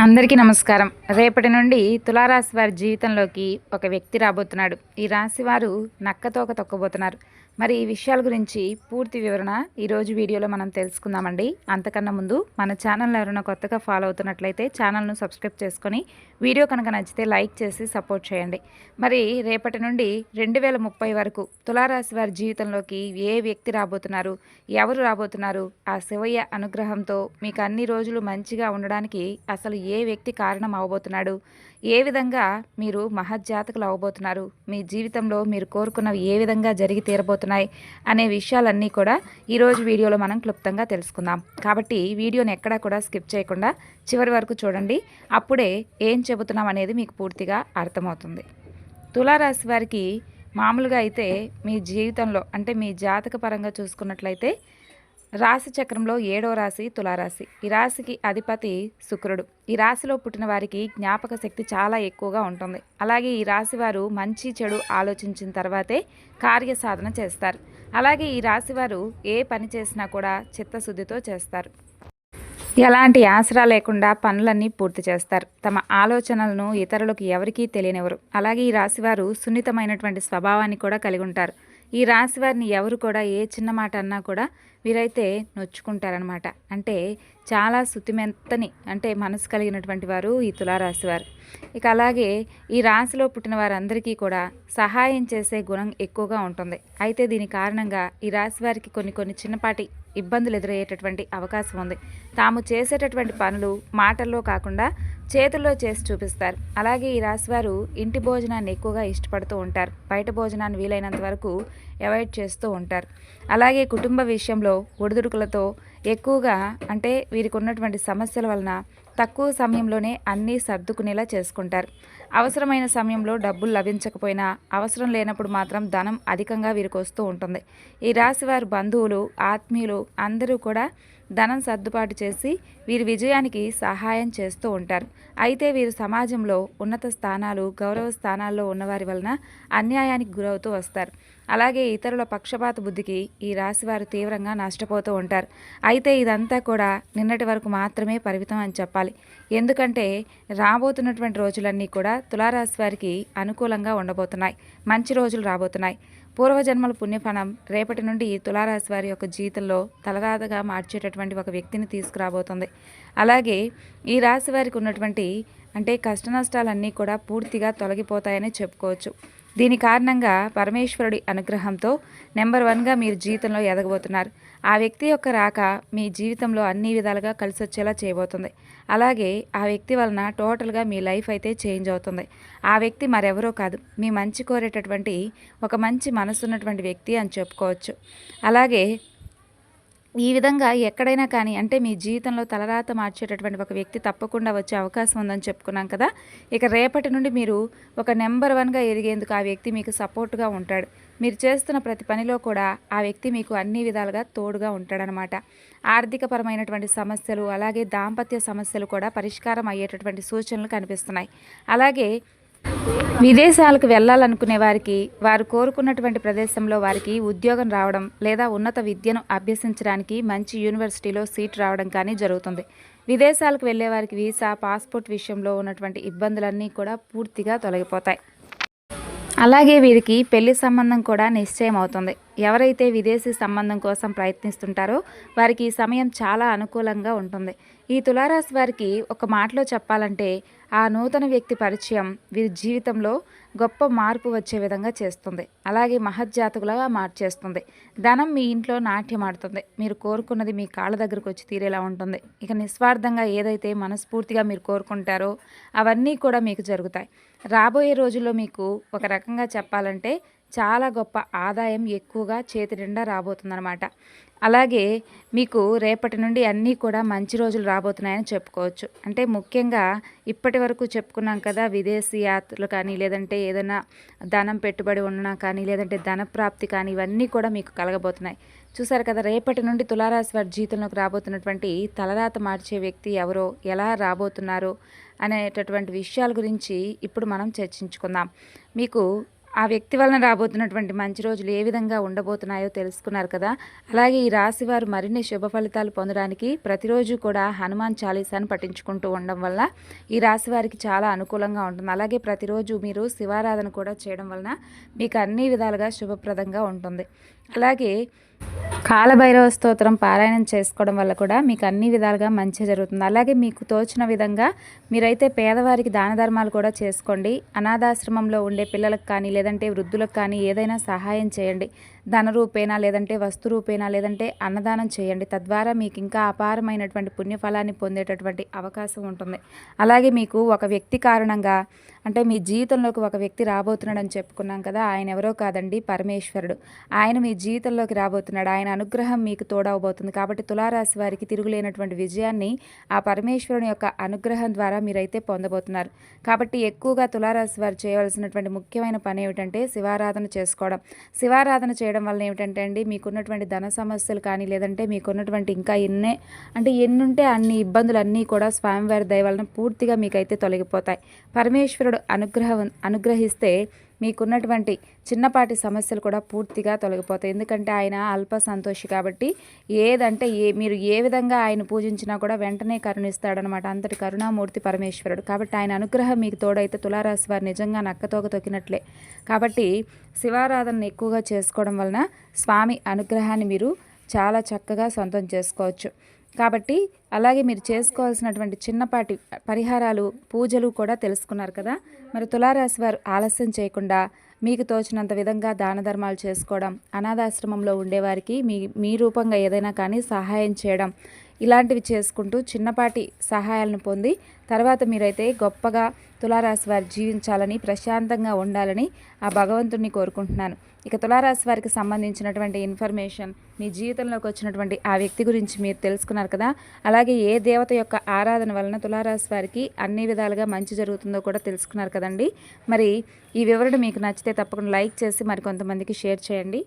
అందరికీ నమస్కారం. రేపటి నుండి తులారాశి వారి జీవితంలోకి ఒక వ్యక్తి రాబోతున్నాడు. ఈ రాశి వారు నక్కతోక తొక్కబోతున్నారు. మరి ఈ విషయాల గురించి పూర్తి వివరణ ఈరోజు వీడియోలో మనం తెలుసుకుందామండి. అంతకన్నా ముందు మన ఛానల్ ఎవరైనా కొత్తగా ఫాలో అవుతున్నట్లయితే ఛానల్ను సబ్స్క్రైబ్ చేసుకొని వీడియో కనుక నచ్చితే లైక్ చేసి సపోర్ట్ చేయండి. మరి రేపటి నుండి 2030 వరకు తులారాశి వారి జీవితంలోకి ఏ వ్యక్తి రాబోతున్నారు, ఎవరు రాబోతున్నారు, ఆ శివయ్య అనుగ్రహంతో మీకు అన్ని రోజులు మంచిగా ఉండడానికి అసలు ఏ వ్యక్తి కారణం అవబోతున్నాడు, ఏ విధంగా మీరు మహజ్జాతకులు అవ్వబోతున్నారు, మీ జీవితంలో మీరు కోరుకున్నవి ఏ విధంగా జరిగి తీరబోతున్నాయి అనే విషయాలన్నీ కూడా ఈరోజు వీడియోలో మనం క్లుప్తంగా తెలుసుకుందాం. కాబట్టి వీడియోని ఎక్కడా కూడా స్కిప్ చేయకుండా చివరి వరకు చూడండి. అప్పుడే ఏం చెబుతున్నాం అనేది మీకు పూర్తిగా అర్థమవుతుంది. తులారాశి వారికి మామూలుగా అయితే మీ జీవితంలో అంటే మీ జాతక పరంగా చూసుకున్నట్లయితే రాశి చక్రంలో 7వ రాశి తులారాశి. ఈ రాశికి అధిపతి శుక్రుడు. ఈ రాశిలో పుట్టిన వారికి జ్ఞాపక శక్తి చాలా ఎక్కువగా ఉంటుంది. అలాగే ఈ రాశి వారు మంచి చెడు ఆలోచించిన తర్వాతే కార్యసాధన చేస్తారు. అలాగే ఈ రాశి వారు ఏ పని చేసినా కూడా చిత్తశుద్ధితో చేస్తారు. ఎలాంటి ఆసరా లేకుండా పనులన్నీ పూర్తి చేస్తారు. తమ ఆలోచనలను ఇతరులకు ఎవరికీ తెలియనివ్వరు. అలాగే ఈ రాశివారు సున్నితమైనటువంటి స్వభావాన్ని కూడా కలిగి ఉంటారు. ఈ రాశి వారిని ఎవరు కూడా ఏ చిన్న మాట అన్నా కూడా వీరైతే నొచ్చుకుంటారనమాట. అంటే చాలా శుతిమెత్తని అంటే మనసు కలిగినటువంటి వారు ఈ తులారాశి వారు. ఇక అలాగే ఈ రాశిలో పుట్టిన వారందరికీ కూడా సహాయం చేసే గుణం ఎక్కువగా ఉంటుంది. అయితే దీని కారణంగా ఈ రాశి వారికి కొన్ని చిన్నపాటి ఇబ్బందులు ఎదురయ్యేటటువంటి అవకాశం ఉంది. తాము చేసేటటువంటి పనులు మాటల్లో కాకుండా చేతుల్లో చేసి చూపిస్తారు. అలాగే ఈ రాశివారు ఇంటి భోజనాన్ని ఎక్కువగా ఇష్టపడుతూ ఉంటారు. బయట భోజనాన్ని వీలైనంత వరకు అవాయిడ్ చేస్తూ ఉంటారు. అలాగే కుటుంబ విషయంలో ఒడిదుడుకులతో ఎక్కువగా అంటే వీరికి ఉన్నటువంటి సమస్యల వలన తక్కువ సమయంలోనే అన్నీ సర్దుకునేలా చేసుకుంటారు. అవసరమైన సమయంలో డబ్బులు లభించకపోయినా అవసరం లేనప్పుడు మాత్రం ధనం అధికంగా వీరికి వస్తూ ఉంటుంది. ఈ రాశివారి బంధువులు, ఆత్మీయులు అందరూ కూడా ధనం సర్దుబాటు చేసి వీరి విజయానికి సహాయం చేస్తూ ఉంటారు. అయితే వీరు సమాజంలో ఉన్నత స్థానాలు, గౌరవ స్థానాల్లో ఉన్నవారి వలన అన్యాయానికి గురవుతూ వస్తారు. అలాగే ఇతరుల పక్షపాత బుద్ధికి ఈ రాశివారు తీవ్రంగా నష్టపోతూ ఉంటారు. అయితే ఇదంతా కూడా నిన్నటి వరకు మాత్రమే పరిమితం అని చెప్పాలి. ఎందుకంటే రాబోతున్నటువంటి రోజులన్నీ కూడా తులారాశి వారికి అనుకూలంగా ఉండబోతున్నాయి. మంచి రోజులు రాబోతున్నాయి. పూర్వజన్మల పుణ్యఫలం రేపటి నుండి తులారాశి వారి యొక్క జీవితంలో తలరాతగా మార్చేటటువంటి ఒక వ్యక్తిని తీసుకురాబోతుంది. అలాగే ఈ రాశి వారికి ఉన్నటువంటి అంటే కష్టనష్టాలన్నీ కూడా పూర్తిగా తొలగిపోతాయని చెప్పుకోవచ్చు. దీని కారణంగా పరమేశ్వరుడి అనుగ్రహంతో నెంబర్ 1గా మీరు జీవితంలో ఎదగబోతున్నారు. ఆ వ్యక్తి యొక్క రాక మీ జీవితంలో అన్ని విధాలుగా కలిసి వచ్చేలా చేయబోతుంది. అలాగే ఆ వ్యక్తి వలన టోటల్గా మీ లైఫ్ అయితే చేంజ్ అవుతుంది. ఆ వ్యక్తి మరెవరో కాదు, మీ మంచి కోరేటటువంటి ఒక మంచి మనసు ఉన్నటువంటి వ్యక్తి అని చెప్పుకోవచ్చు. అలాగే ఈ విధంగా ఎక్కడైనా కానీ అంటే మీ జీవితంలో తలరాత మార్చేటటువంటి ఒక వ్యక్తి తప్పకుండా వచ్చే అవకాశం ఉందని చెప్పుకున్నాం కదా. ఇక రేపటి నుండి మీరు ఒక నెంబర్ 1గా ఎదిగేందుకు ఆ వ్యక్తి మీకు సపోర్ట్గా ఉంటాడు. మీరు చేస్తున్న ప్రతి పనిలో కూడా ఆ వ్యక్తి మీకు అన్ని విధాలుగా తోడుగా ఉంటాడనమాట. ఆర్థికపరమైనటువంటి సమస్యలు అలాగే దాంపత్య సమస్యలు కూడా పరిష్కారం అయ్యేటటువంటి సూచనలు కనిపిస్తున్నాయి. అలాగే విదేశాలకు వెళ్ళాలనుకునే వారికి వారు కోరుకున్నటువంటి ప్రదేశంలో వారికి ఉద్యోగం రావడం లేదా ఉన్నత విద్యను అభ్యసించడానికి మంచి యూనివర్సిటీలో సీట్ రావడం కానీ జరుగుతుంది. విదేశాలకు వెళ్ళే వారికి వీసా, పాస్పోర్ట్ విషయంలో ఉన్నటువంటి ఇబ్బందులన్నీ కూడా పూర్తిగా తొలగిపోతాయి. అలాగే వీరికి పెళ్లి సంబంధం కూడా నిశ్చయం అవుతుంది. ఎవరైతే విదేశీ సంబంధం కోసం ప్రయత్నిస్తుంటారో వారికి ఈ సమయం చాలా అనుకూలంగా ఉంటుంది. ఈ తులారాశి వారికి ఒక మాటలో చెప్పాలంటే ఆ నూతన వ్యక్తి పరిచయం వీరి జీవితంలో గొప్ప మార్పు వచ్చే విధంగా చేస్తుంది. అలాగే మహజ్జాతకులుగా మార్చేస్తుంది. ధనం మీ ఇంట్లో నాట్యమాడుతుంది. మీరు కోరుకున్నది మీ కాళ్ళ దగ్గరకు వచ్చి తీరేలా ఉంటుంది. ఇక నిస్వార్థంగా ఏదైతే మనస్ఫూర్తిగా మీరు కోరుకుంటారో అవన్నీ కూడా మీకు జరుగుతాయి. రాబోయే రోజుల్లో మీకు ఒక రకంగా చెప్పాలంటే చాలా గొప్ప ఆదాయం ఎక్కువగా చేతి నిండా రాబోతుందన్నమాట. అలాగే మీకు రేపటి నుండి అన్నీ కూడా మంచి రోజులు రాబోతున్నాయని చెప్పుకోవచ్చు. అంటే ముఖ్యంగా ఇప్పటి వరకు చెప్పుకున్నాం కదా, విదేశీ యాత్రలు కానీ లేదంటే ఏదైనా ధనం పెట్టుబడి ఉన్నా కానీ లేదంటే ధనప్రాప్తి కానీ ఇవన్నీ కూడా మీకు కలగబోతున్నాయి. చూసారు కదా, రేపటి నుండి తులారాశి వారి జీవితంలోకి రాబోతున్నటువంటి తలరాత మార్చే వ్యక్తి ఎవరో, ఎలా రాబోతున్నారో అనేటటువంటి విషయాల గురించి ఇప్పుడు మనం చర్చించుకుందాం. మీకు ఆ వ్యక్తి వలన రాబోతున్నటువంటి మంచి రోజులు ఏ విధంగా ఉండబోతున్నాయో తెలుసుకున్నారు కదా. అలాగే ఈ రాశి వారు మరిన్ని శుభ ఫలితాలు పొందడానికి ప్రతిరోజు కూడా హనుమాన్ చాలీసాను పఠించుకుంటూ ఉండడం వల్ల ఈ రాశి వారికి చాలా అనుకూలంగా ఉంటుంది. అలాగే ప్రతిరోజు మీరు శివారాధన కూడా చేయడం వలన మీకు అన్ని విధాలుగా శుభప్రదంగా ఉంటుంది. అలాగే కాలభైరవ స్తోత్రం పారాయణం చేసుకోవడం వల్ల కూడా మీకు అన్ని విధాలుగా మంచి జరుగుతుంది. అలాగే మీకు తోచిన విధంగా మీరైతే పేదవారికి దాన ధర్మాలు కూడా చేసుకోండి. అనాథాశ్రమంలో ఉండే పిల్లలకు కానీ లేదంటే వృద్ధులకు కానీ ఏదైనా సహాయం చేయండి. ధన రూపేనా లేదంటే వస్తు రూపేనా లేదంటే అన్నదానం చేయండి. తద్వారా మీకు ఇంకా అపారమైనటువంటి పుణ్యఫలాన్ని పొందేటటువంటి అవకాశం ఉంటుంది. అలాగే మీకు ఒక వ్యక్తి కారణంగా అంటే మీ జీవితంలోకి ఒక వ్యక్తి రాబోతున్నాడని చెప్పుకున్నాం కదా. ఆయన ఎవరో కాదండి, పరమేశ్వరుడు. ఆయన మీ జీవితంలోకి రాబోతున్నాడు. ఆయన అనుగ్రహం మీకు తోడవబోతుంది. కాబట్టి తులారాశి వారికి తిరుగులేనటువంటి విజయాన్ని ఆ పరమేశ్వరుని యొక్క అనుగ్రహం ద్వారా మీరైతే పొందబోతున్నారు. కాబట్టి ఎక్కువగా తులారాశి వారు చేయవలసినటువంటి ముఖ్యమైన పని ఏమిటంటే శివారాధన చేసుకోవడం. శివారాధన చేయడం వల్ల ఏమిటంటే అండి, మీకున్నటువంటి ధన సమస్యలు కానీ లేదంటే మీకున్నటువంటి ఇంకా ఎన్నుంటే అన్ని ఇబ్బందులన్నీ కూడా స్వామివారి దయ వలన పూర్తిగా మీకైతే తొలగిపోతాయి. పరమేశ్వరుడు అనుగ్రహిస్తే మీకున్నటువంటి చిన్నపాటి సమస్యలు కూడా పూర్తిగా తొలగిపోతాయి. ఎందుకంటే ఆయన అల్ప సంతోషి కాబట్టి మీరు ఏ విధంగా ఆయన పూజించినా కూడా వెంటనే కరుణిస్తాడనమాట. అంతటి కరుణామూర్తి పరమేశ్వరుడు. కాబట్టి ఆయన అనుగ్రహం మీకు తోడైతే తులారాశి వారు నిజంగా నక్కతోక తొక్కినట్లే. కాబట్టి శివారాధనను ఎక్కువగా చేసుకోవడం వలన స్వామి అనుగ్రహాన్ని మీరు చాలా చక్కగా సొంతం చేసుకోవచ్చు. కాబట్టి అలాగే మీరు చేసుకోవాల్సినటువంటి చిన్నపాటి పరిహారాలు, పూజలు కూడా తెలుసుకున్నారు కదా. మరి తులారాశి వారు ఆలస్యం చేయకుండా మీకు తోచినంత విధంగా దాన ధర్మాలు చేసుకోవడం, అనాథాశ్రమంలో ఉండేవారికి మీ రూపంగా ఏదైనా కానీ సహాయం చేయడం, ఇలాంటివి చేసుకుంటూ చిన్నపాటి సహాయాలను పొంది తర్వాత మీరైతే గొప్పగా తులారాశి వారు జీవించాలని, ప్రశాంతంగా ఉండాలని ఆ భగవంతుడిని కోరుకుంటున్నాను. ఇక తులారాశి వారికి సంబంధించినటువంటి ఇన్ఫర్మేషన్, మీ జీవితంలోకి వచ్చినటువంటి ఆ వ్యక్తి గురించి మీరు తెలుసుకున్నారు కదా. అలాగే ఏ దేవత యొక్క ఆరాధన వలన తులారాశి వారికి అన్ని విధాలుగా మంచి జరుగుతుందో కూడా తెలుసుకున్నారు కదండి. మరి ఈ వివరణ మీకు నచ్చితే తప్పకుండా లైక్ చేసి మరికొంతమందికి షేర్ చేయండి.